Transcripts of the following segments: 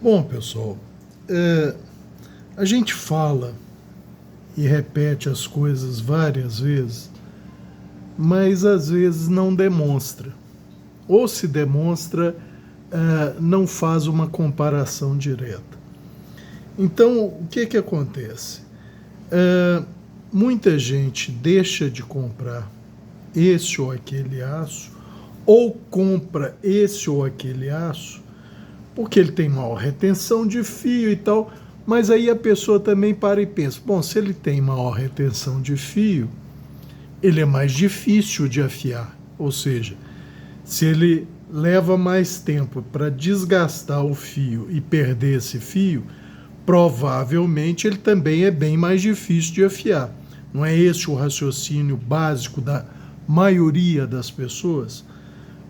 Bom, pessoal, a gente fala e repete as coisas várias vezes, mas às vezes não demonstra. Ou se demonstra, não faz uma comparação direta. Então, o que acontece? Muita gente deixa de comprar esse ou aquele aço, ou compra esse ou aquele aço, porque ele tem maior retenção de fio e tal, mas aí a pessoa também para e pensa, bom, se ele tem maior retenção de fio, ele é mais difícil de afiar, ou seja, se ele leva mais tempo para desgastar o fio e perder esse fio, provavelmente ele também é bem mais difícil de afiar. Não é esse o raciocínio básico da maioria das pessoas?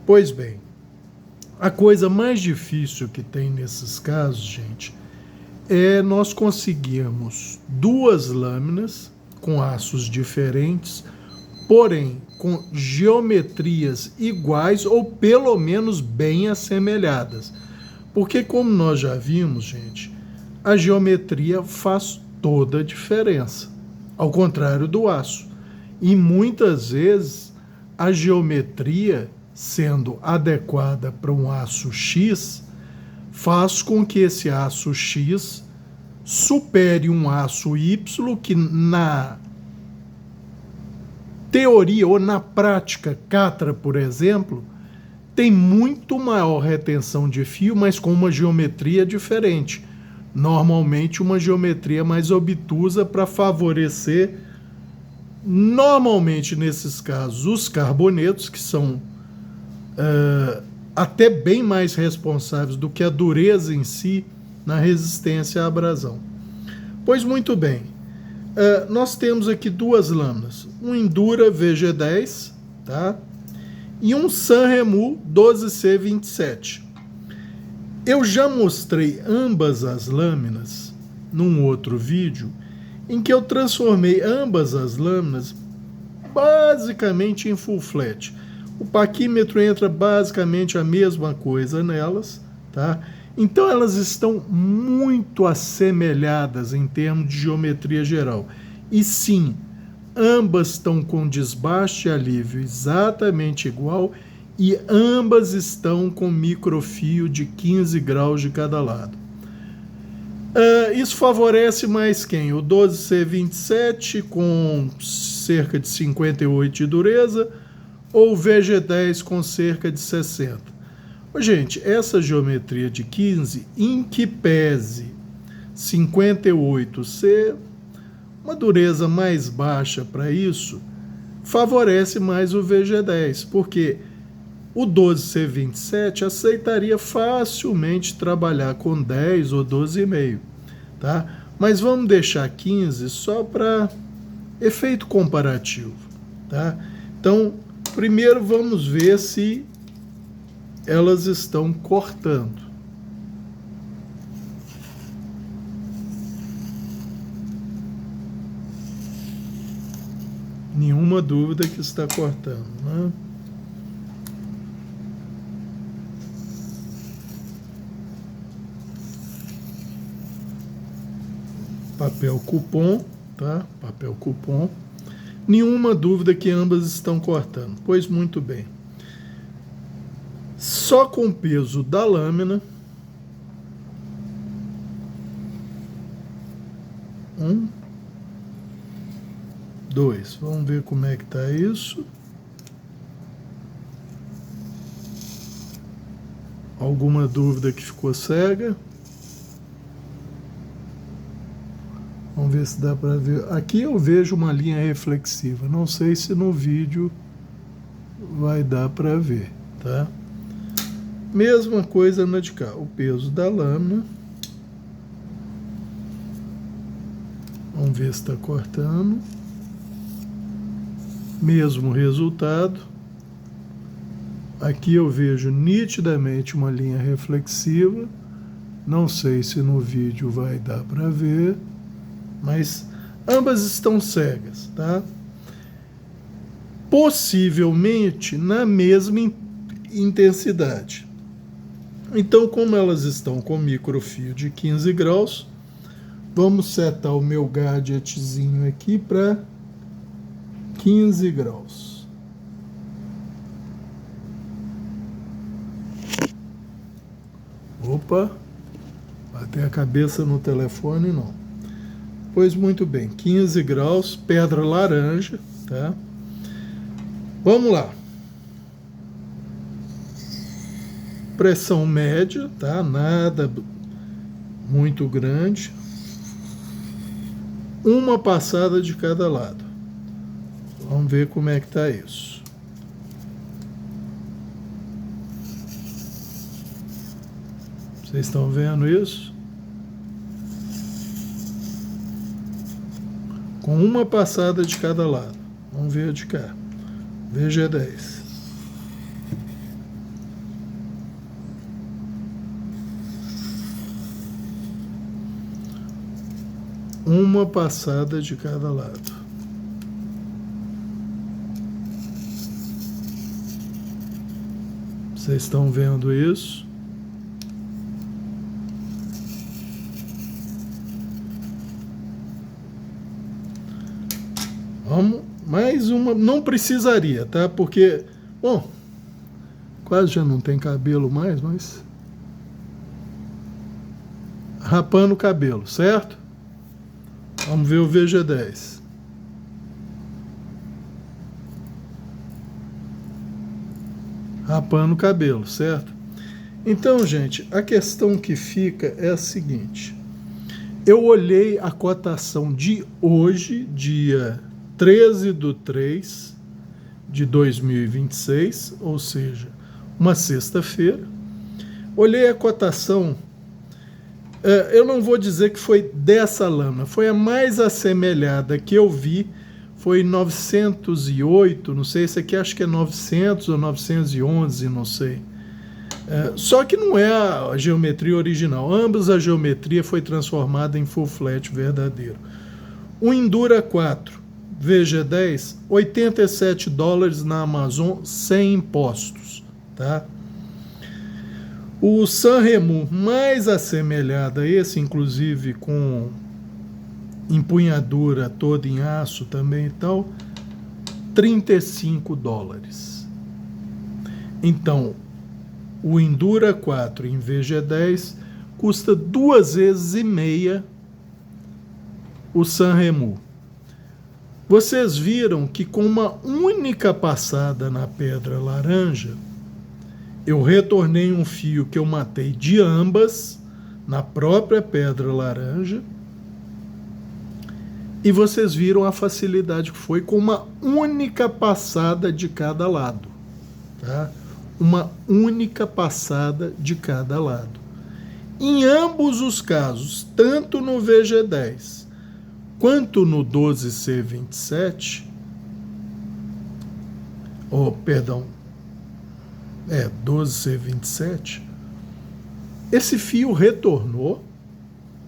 Pois bem, a coisa mais difícil que tem nesses casos, gente, é nós conseguirmos duas lâminas com aços diferentes, porém com geometrias iguais ou pelo menos bem assemelhadas. Porque, como nós já vimos, gente, a geometria faz toda a diferença, ao contrário do aço. E muitas vezes a geometria, sendo adequada para um aço X, faz com que esse aço X supere um aço Y que na teoria ou na prática, catra, por exemplo, tem muito maior retenção de fio, mas com uma geometria diferente. Normalmente uma geometria mais obtusa para favorecer, normalmente nesses casos, os carbonetos, que são até bem mais responsáveis do que a dureza em si na resistência à abrasão. Pois muito bem, nós temos aqui duas lâminas, um Endura VG10, tá? E um Sanremo 12C27. Eu já mostrei ambas as lâminas num outro vídeo, em que eu transformei ambas as lâminas basicamente em full flat. O paquímetro entra basicamente a mesma coisa nelas, tá? Então elas estão muito assemelhadas em termos de geometria geral. E sim, ambas estão com desbaste e alívio exatamente igual e ambas estão com microfio de 15 graus de cada lado. Isso favorece mais quem? O 12C27 com cerca de 58 de dureza, ou o VG10 com cerca de 60. Gente, essa geometria de 15, em que pese 58 ser uma dureza mais baixa para isso, favorece mais o VG10, porque o 12C27 aceitaria facilmente trabalhar com 10 ou 12,5, tá? Mas vamos deixar 15 só para efeito comparativo, tá? Então, primeiro vamos ver se elas estão cortando. Nenhuma dúvida que está cortando, né? Papel cupom, tá? Papel cupom. Nenhuma dúvida que ambas estão cortando. Pois muito bem. Só com o peso da lâmina. 1, 2. Vamos ver como é que está isso. Alguma dúvida que ficou cega? Vamos ver se dá para ver. Aqui eu vejo uma linha reflexiva. Não sei se no vídeo vai dar para ver, tá? Mesma coisa na de cá. O peso da lâmina. Vamos ver se está cortando. Mesmo resultado. Aqui eu vejo nitidamente uma linha reflexiva. Não sei se no vídeo vai dar para ver. Mas ambas estão cegas, tá? Possivelmente na mesma intensidade. Então, como elas estão com microfio de 15 graus, vamos setar o meu gadgetzinho aqui para 15 graus. Opa, bater a cabeça no telefone não. Pois muito bem, 15 graus, pedra laranja, tá? Vamos lá. Pressão média, tá? Nada muito grande. Uma passada de cada lado. Vamos ver como é que tá isso. Vocês estão vendo isso? Com uma passada de cada lado. Vamos ver de cá. VG10. Uma passada de cada lado. Vocês estão vendo isso? Vamos, mais uma, não precisaria, tá? Porque, bom, quase já não tem cabelo mais, mas rapando o cabelo, certo? Vamos ver o VG10. Rapando o cabelo, certo? Então, gente, a questão que fica é a seguinte. Eu olhei a cotação de hoje, dia 13/3/2026, ou seja, uma sexta-feira. Olhei a cotação, eu não vou dizer que foi dessa lâmina, foi a mais assemelhada que eu vi, foi 908, não sei, esse aqui acho que é 900 ou 911, não sei. Só que não é a geometria original, ambas a geometria foi transformada em full flat verdadeiro. O Endura 4 VG10, $87 na Amazon sem impostos, tá? O Sanremo mais assemelhado a esse, inclusive com empunhadura toda em aço também e tal, $35. Então, o Endura 4 em VG10 custa 2 vezes e meia o Sanremo. Vocês viram que com uma única passada na pedra laranja, eu retornei um fio que eu matei de ambas na própria pedra laranja, e vocês viram a facilidade que foi com uma única passada de cada lado, tá? Uma única passada de cada lado. Em ambos os casos, tanto no VG10 quanto no 12C27, perdão, 12C27, esse fio retornou,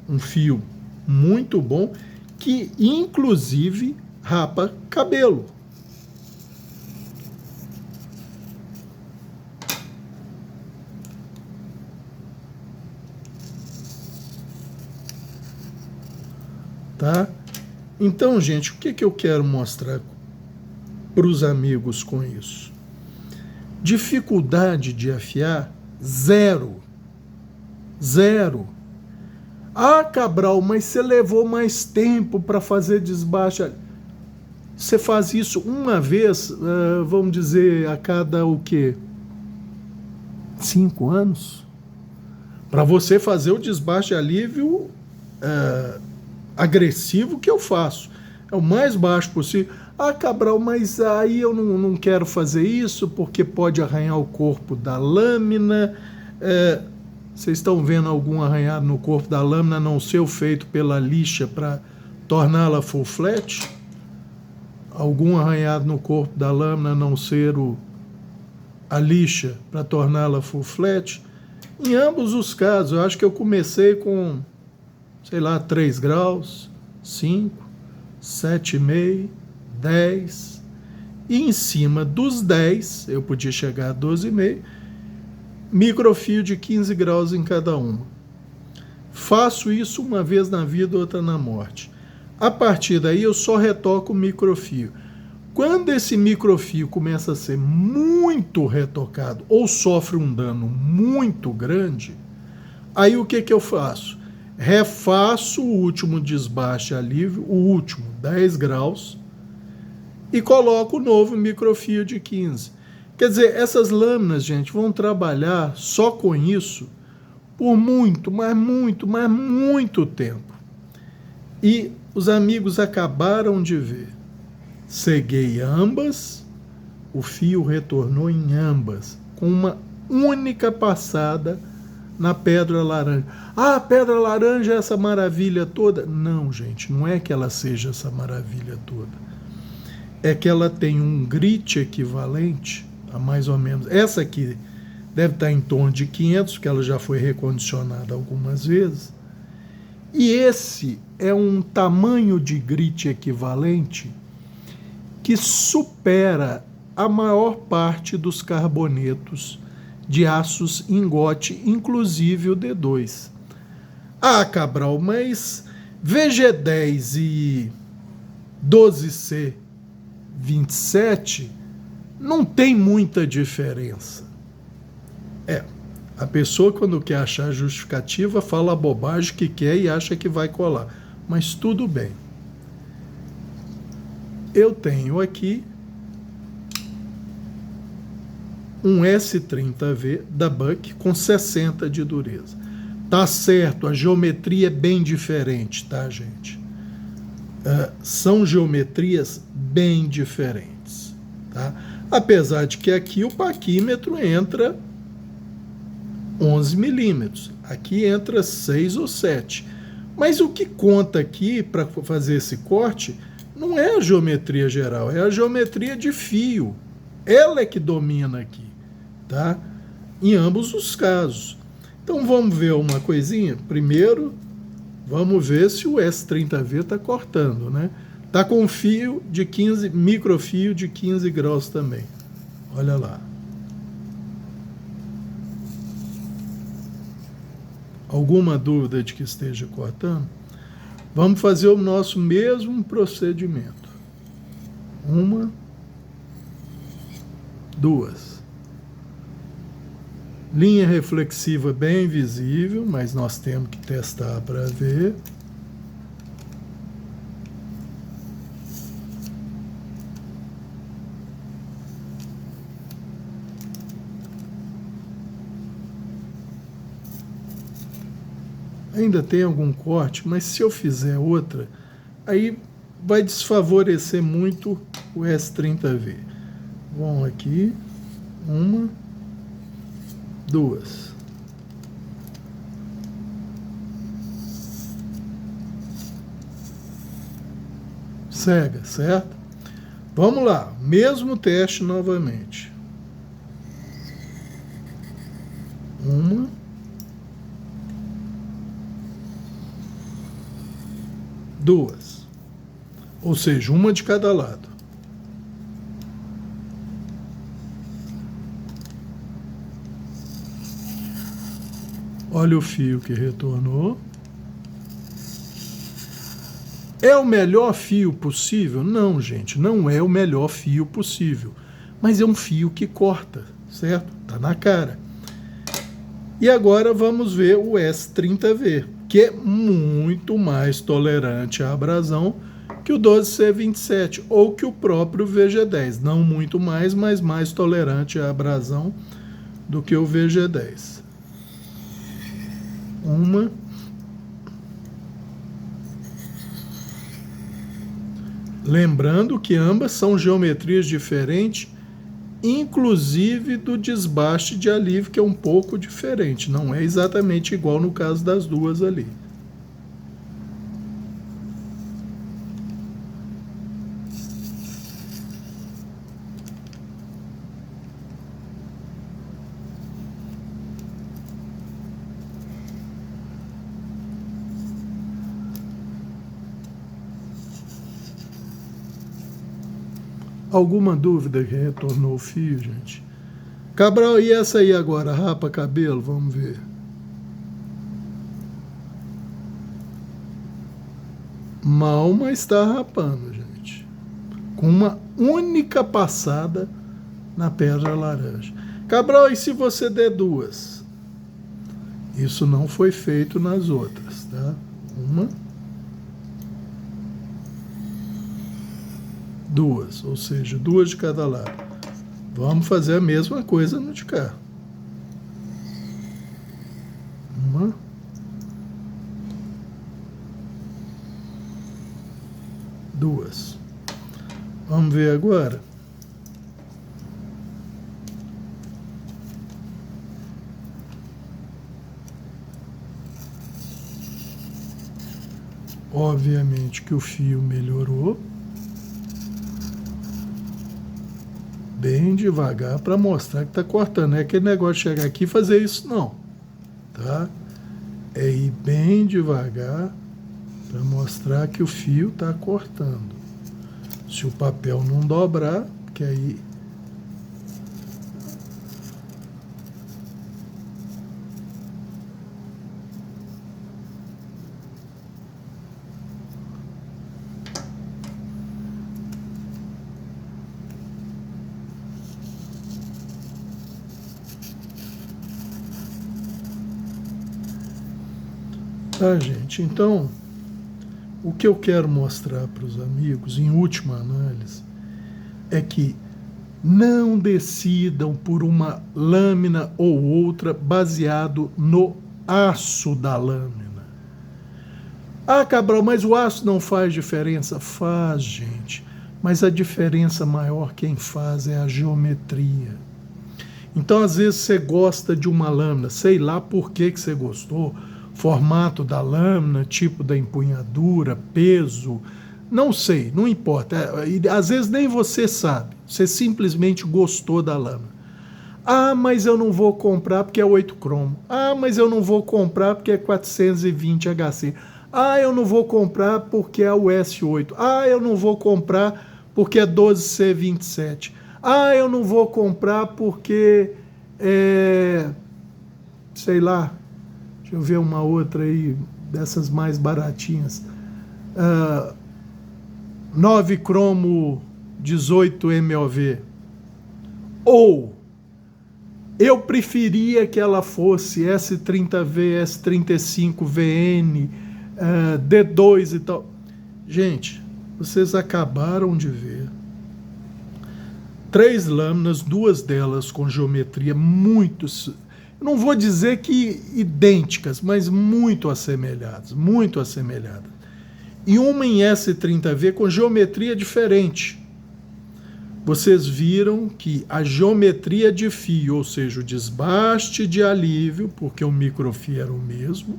um fio muito bom, que inclusive rapa cabelo. Tá? Então, gente, o que eu quero mostrar para os amigos com isso? Dificuldade de afiar, zero. Zero. Ah, Cabral, mas você levou mais tempo para fazer desbaste. Você faz isso uma vez, vamos dizer, a cada o quê? 5 anos? Para você fazer o desbaste de alívio agressivo que eu faço. É o mais baixo possível. Ah, Cabral, mas aí eu não quero fazer isso porque pode arranhar o corpo da lâmina. Vocês estão vendo algum arranhado no corpo da lâmina a não ser o feito pela lixa para torná-la full flat? Algum arranhado no corpo da lâmina a não ser a lixa para torná-la full flat? Em ambos os casos, eu acho que eu comecei com, sei lá, 3 graus, 5, 7,5, 10. E em cima dos 10, eu podia chegar a 12,5. microfio de 15 graus em cada uma. Faço isso uma vez na vida, outra na morte. A partir daí eu só retoco o microfio. Quando esse microfio começa a ser muito retocado ou sofre um dano muito grande, aí o que eu faço? Refaço o último desbaste alívio, o último, 10 graus, e coloco o novo microfio de 15. Quer dizer, essas lâminas, gente, vão trabalhar só com isso por muito, mas muito tempo. E os amigos acabaram de ver. Ceguei ambas, o fio retornou em ambas, com uma única passada na pedra laranja. Ah, a pedra laranja é essa maravilha toda? Não, gente, não é que ela seja essa maravilha toda. É que ela tem um grit equivalente a mais ou menos. Essa aqui deve estar em torno de 500, porque ela já foi recondicionada algumas vezes. E esse é um tamanho de grit equivalente que supera a maior parte dos carbonetos de aços ingote, inclusive o D2. Ah, Cabral, mas VG10 e 12C27 não tem muita diferença. A pessoa, quando quer achar justificativa, fala a bobagem que quer e acha que vai colar. Mas tudo bem. Eu tenho aqui um S30V da Buck com 60 de dureza. Tá certo, a geometria é bem diferente, tá, gente? São geometrias bem diferentes, tá? Apesar de que aqui o paquímetro entra 11 milímetros, aqui entra 6 ou 7. Mas o que conta aqui para fazer esse corte não é a geometria geral, é a geometria de fio. Ela é que domina aqui, tá? Em ambos os casos. Então vamos ver uma coisinha. Primeiro, vamos ver se o S30V está cortando, né? Tá com fio de 15, microfio de 15 graus também. Olha lá. Alguma dúvida de que esteja cortando? Vamos fazer o nosso mesmo procedimento. Uma, duas. Linha reflexiva bem visível, mas nós temos que testar para ver. Ainda tem algum corte, mas se eu fizer outra, aí vai desfavorecer muito o S30V. Vamos aqui, uma, duas. Cega, certo? Vamos lá, mesmo teste novamente. Uma, duas, ou seja, uma de cada lado. Olha o fio que retornou. É o melhor fio possível? Não, gente, não é o melhor fio possível. Mas é um fio que corta, certo? Tá na cara. E agora vamos ver o S30V, que é muito mais tolerante à abrasão que o 12C27 ou que o próprio VG10. Não muito mais, mas mais tolerante à abrasão do que o VG10. Uma. Lembrando que ambas são geometrias diferentes, inclusive do desbaste de alívio, que é um pouco diferente. Não é exatamente igual no caso das duas ali. Alguma dúvida que retornou o fio, gente? Cabral, e essa aí agora? Rapa cabelo? Vamos ver. Mal, mas está rapando, gente. Com uma única passada na pedra laranja. Cabral, e se você der duas? Isso não foi feito nas outras, tá? Uma, duas, ou seja, duas de cada lado. Vamos fazer a mesma coisa no de cá. Uma, duas. Vamos ver agora. Obviamente que o fio melhorou. Bem devagar para mostrar que está cortando. Não é aquele negócio de chegar aqui e fazer isso, não. Tá? É ir bem devagar para mostrar que o fio está cortando. Se o papel não dobrar, que aí... Tá, gente? Então, o que eu quero mostrar para os amigos, em última análise, é que não decidam por uma lâmina ou outra baseado no aço da lâmina. Ah, Cabral, mas o aço não faz diferença? Faz, gente. Mas a diferença maior quem faz é a geometria. Então, às vezes, você gosta de uma lâmina, sei lá por que você gostou, formato da lâmina, tipo da empunhadura, peso, não sei, não importa. Às vezes nem você sabe, você simplesmente gostou da lâmina. Ah, mas eu não vou comprar porque é 8 cromo. Ah, mas eu não vou comprar porque é 420 HC. Ah, eu não vou comprar porque é o S8. Ah, eu não vou comprar porque é 12C27. Ah, eu não vou comprar porque é... sei lá, deixa eu ver uma outra aí, dessas mais baratinhas. 9 cromo 18 MOV. Ou eu preferia que ela fosse S30V, S35VN, D2 e tal. Gente, vocês acabaram de ver 3 lâminas, 2 delas com geometria muito, não vou dizer que idênticas, mas muito assemelhadas, muito assemelhadas. E uma em S30V com geometria diferente. Vocês viram que a geometria de fio, ou seja, o desbaste de alívio, porque o microfio era o mesmo,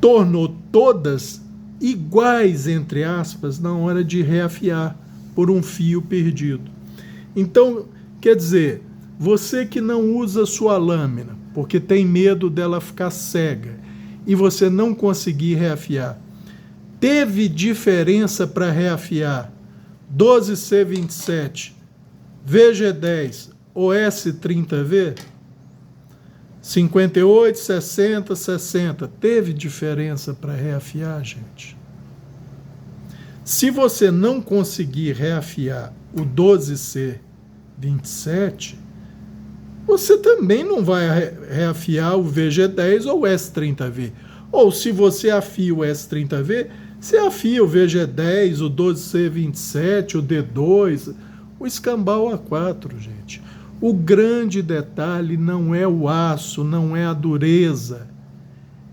tornou todas iguais, entre aspas, na hora de reafiar por um fio perdido. Então, quer dizer, você que não usa sua lâmina, porque tem medo dela ficar cega, e você não conseguir reafiar, teve diferença para reafiar 12C27, VG10 ou S30V? 58, 60, 60. Teve diferença para reafiar, gente? Se você não conseguir reafiar o 12C27, você também não vai reafiar o VG10 ou o S30V. Ou se você afia o S30V, você afia o VG10, o 12C27, o D2, o escambau A4, gente. O grande detalhe não é o aço, não é a dureza,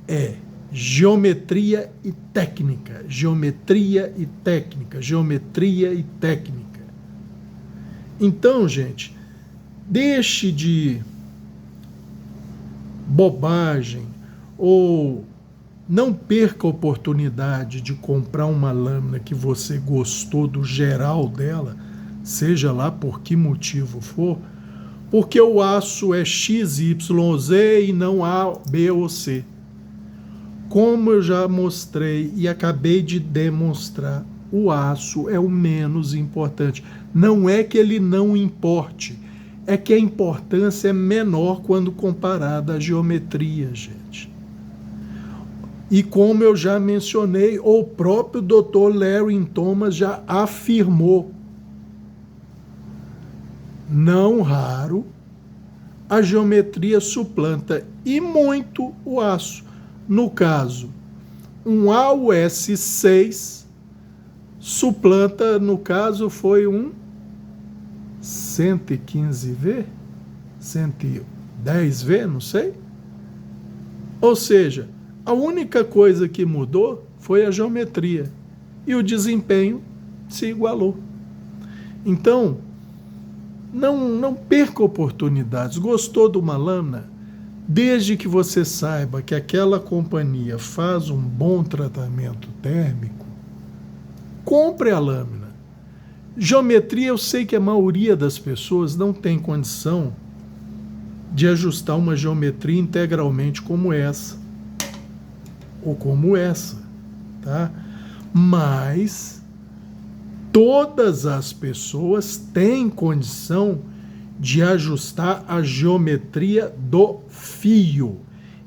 é geometria e técnica, geometria e técnica, geometria e técnica. Então, gente, deixe de bobagem ou não perca a oportunidade de comprar uma lâmina que você gostou do geral dela, seja lá por que motivo for, porque o aço é X, Y, Z e não A, B ou C. Como eu já mostrei e acabei de demonstrar, o aço é o menos importante. Não é que ele não importe, é que a importância é menor quando comparada à geometria, gente. E como eu já mencionei, o próprio Dr. Larry Thomas já afirmou, não raro, a geometria suplanta e muito o aço. No caso, um AUS6 suplanta, no caso, foi um 115V? 110V, não sei. Ou seja, a única coisa que mudou foi a geometria e o desempenho se igualou. Então, não perca oportunidades. Gostou de uma lâmina? Desde que você saiba que aquela companhia faz um bom tratamento térmico, compre a lâmina. Geometria, eu sei que a maioria das pessoas não tem condição de ajustar uma geometria integralmente como essa, ou como essa, tá? Mas todas as pessoas têm condição de ajustar a geometria do fio.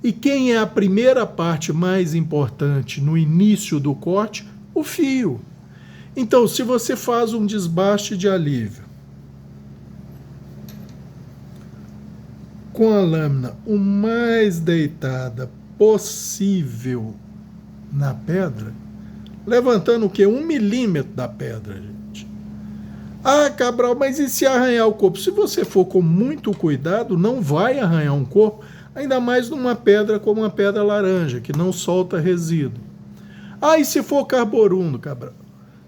E quem é a primeira parte mais importante no início do corte? O fio. Então, se você faz um desbaste de alívio com a lâmina o mais deitada possível na pedra, levantando o quê? 1 milímetro da pedra, gente. Ah, Cabral, mas e se arranhar o corpo? Se você for com muito cuidado, não vai arranhar um corpo, ainda mais numa pedra como uma pedra laranja, que não solta resíduo. Ah, e se for carborundo, Cabral?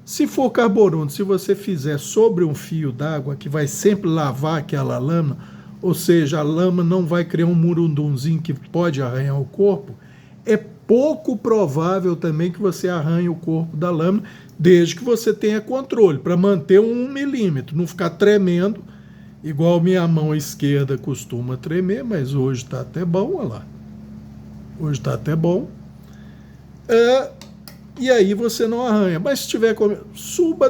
Se for carborundo, se você fizer sobre um fio d'água que vai sempre lavar aquela lâmina, ou seja, a lâmina não vai criar um murundunzinho que pode arranhar o corpo, é pouco provável também que você arranhe o corpo da lâmina, desde que você tenha controle, para manter um 1 milímetro, não ficar tremendo, igual minha mão esquerda costuma tremer, mas hoje está até bom, olha lá. Hoje está até bom. E aí você não arranha. Mas se tiver suba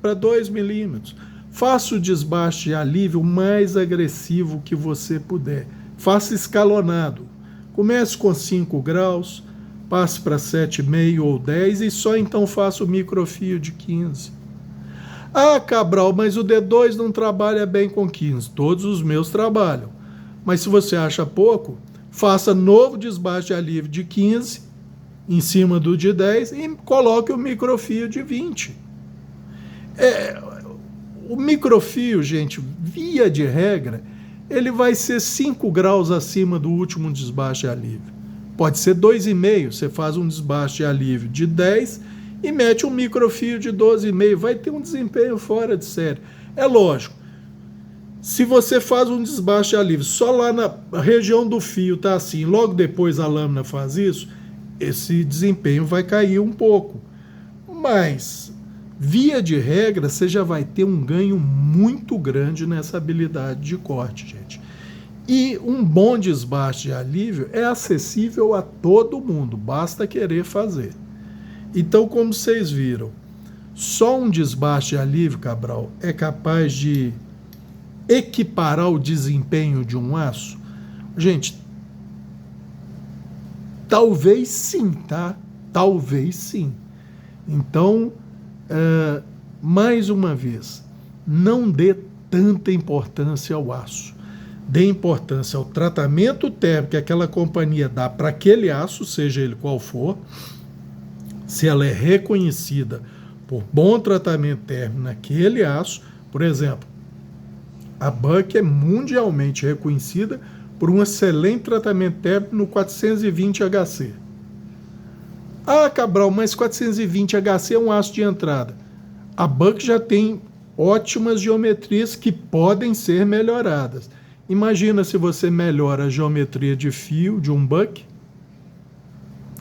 para 2 milímetros. Faça o desbaste de alívio mais agressivo que você puder. Faça escalonado. Comece com 5 graus, passe para 7,5 ou 10 e só então faça o microfio de 15. Ah, Cabral, mas o D2 não trabalha bem com 15. Todos os meus trabalham. Mas se você acha pouco, faça novo desbaste de alívio de 15 em cima do de 10 e coloque o microfio de 20. O microfio, gente, via de regra, ele vai ser 5 graus acima do último desbaste de alívio. Pode ser 2,5, você faz um desbaste de alívio de 10 e mete um microfio de 12,5, vai ter um desempenho fora de série. É lógico, se você faz um desbaste de alívio só lá na região do fio, tá assim, logo depois a lâmina faz isso, esse desempenho vai cair um pouco. Mas, via de regra, você já vai ter um ganho muito grande nessa habilidade de corte, gente. E um bom desbaste de alívio é acessível a todo mundo, basta querer fazer. Então, como vocês viram, só um desbaste de alívio, Cabral, é capaz de equiparar o desempenho de um aço? Gente, talvez sim, tá? Talvez sim. Então, mais uma vez, não dê tanta importância ao aço. Dê importância ao tratamento térmico que aquela companhia dá para aquele aço, seja ele qual for, se ela é reconhecida por bom tratamento térmico naquele aço. Por exemplo, a Buck é mundialmente reconhecida por um excelente tratamento térmico no 420 HC. Ah, Cabral, mas 420 HC é um aço de entrada. A Buck já tem ótimas geometrias que podem ser melhoradas. Imagina se você melhora a geometria de fio de um Buck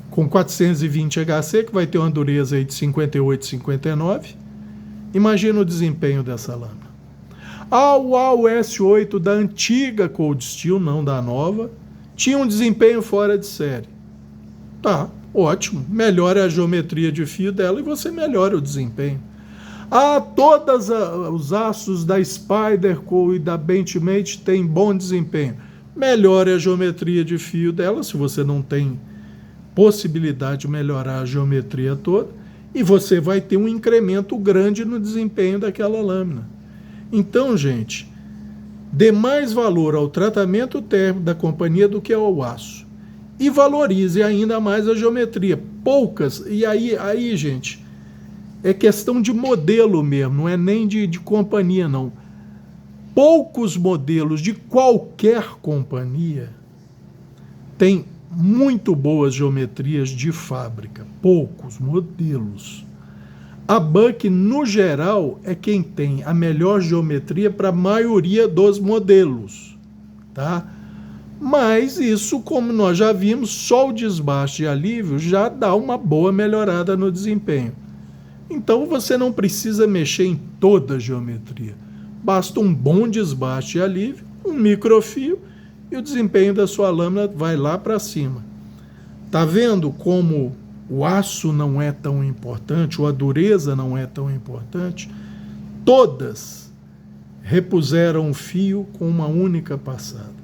com 420 HC, que vai ter uma dureza aí de 58, 59. Imagina o desempenho dessa lâmina. Ah, o AUS8 da antiga Cold Steel, não da nova, tinha um desempenho fora de série. Tá, ótimo. Melhora a geometria de fio dela e você melhora o desempenho. Todos os aços da Spyderco e da Benchmade têm bom desempenho. Melhore a geometria de fio dela, se você não tem possibilidade de melhorar a geometria toda, e você vai ter um incremento grande no desempenho daquela lâmina. Então, gente, dê mais valor ao tratamento térmico da companhia do que ao aço. E valorize ainda mais a geometria. Poucas, e aí, gente, é questão de modelo mesmo, não é nem de companhia, não. Poucos modelos de qualquer companhia têm muito boas geometrias de fábrica. Poucos modelos. A Buck, no geral, é quem tem a melhor geometria para a maioria dos modelos, tá? Mas isso, como nós já vimos, só o desbaste de alívio já dá uma boa melhorada no desempenho. Então você não precisa mexer em toda a geometria. Basta um bom desbaste de alívio, um microfio, e o desempenho da sua lâmina vai lá para cima. Tá vendo como o aço não é tão importante, ou a dureza não é tão importante? Todas repuseram o fio com uma única passada.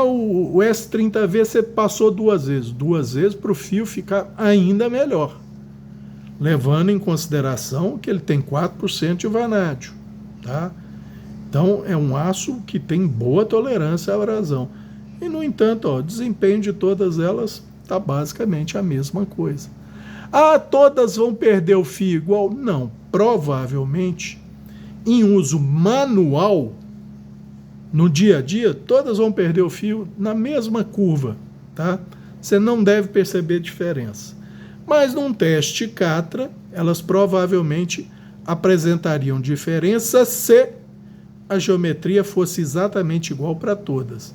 O S30V você passou duas vezes para o fio ficar ainda melhor, levando em consideração que ele tem 4% de vanádio, tá? Então é um aço que tem boa tolerância à abrasão. E, no entanto, o desempenho de todas elas está basicamente a mesma coisa. Todas vão perder o fio igual? Não. Provavelmente, em uso manual, no dia a dia, todas vão perder o fio na mesma curva, tá? Você não deve perceber diferença. Mas num teste Catra, elas provavelmente apresentariam diferença se a geometria fosse exatamente igual para todas.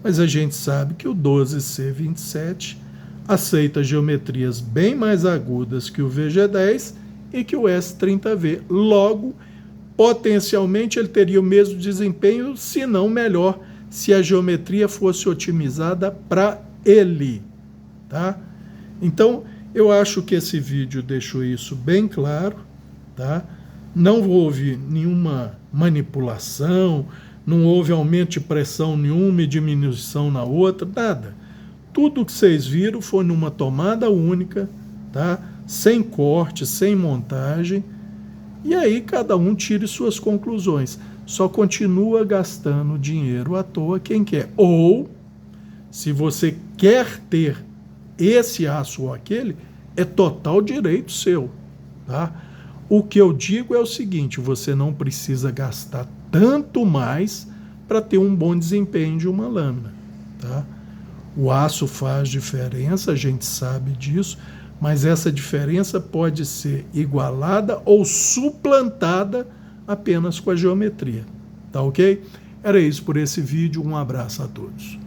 Mas a gente sabe que o 12C27 aceita geometrias bem mais agudas que o VG10 e que o S30V. Logo, potencialmente ele teria o mesmo desempenho, se não melhor, se a geometria fosse otimizada para ele, tá? Então, eu acho que esse vídeo deixou isso bem claro, tá? Não houve nenhuma manipulação, não houve aumento de pressão nenhuma e diminuição na outra, nada. Tudo que vocês viram foi numa tomada única, tá? Sem corte, sem montagem. E aí cada um tire suas conclusões. Só continua gastando dinheiro à toa quem quer. Ou, se você quer ter esse aço ou aquele, é total direito seu, tá? O que eu digo é o seguinte: você não precisa gastar tanto mais para ter um bom desempenho de uma lâmina, tá? O aço faz diferença, a gente sabe disso, mas essa diferença pode ser igualada ou suplantada apenas com a geometria, tá ok? Era isso por esse vídeo, um abraço a todos.